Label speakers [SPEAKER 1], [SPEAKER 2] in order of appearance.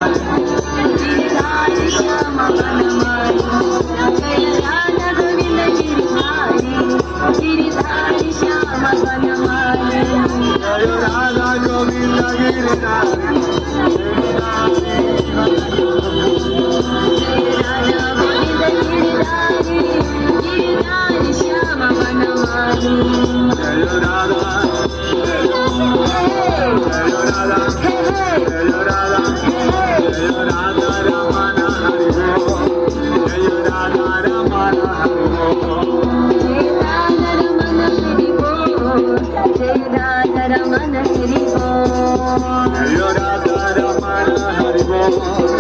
[SPEAKER 1] Giridhari Shyam Vanamali Jai Radha Govind Giridhari Giridhari Shyam Vanamali
[SPEAKER 2] Jai Radha Govind Giridhari
[SPEAKER 1] Rama Hare Rama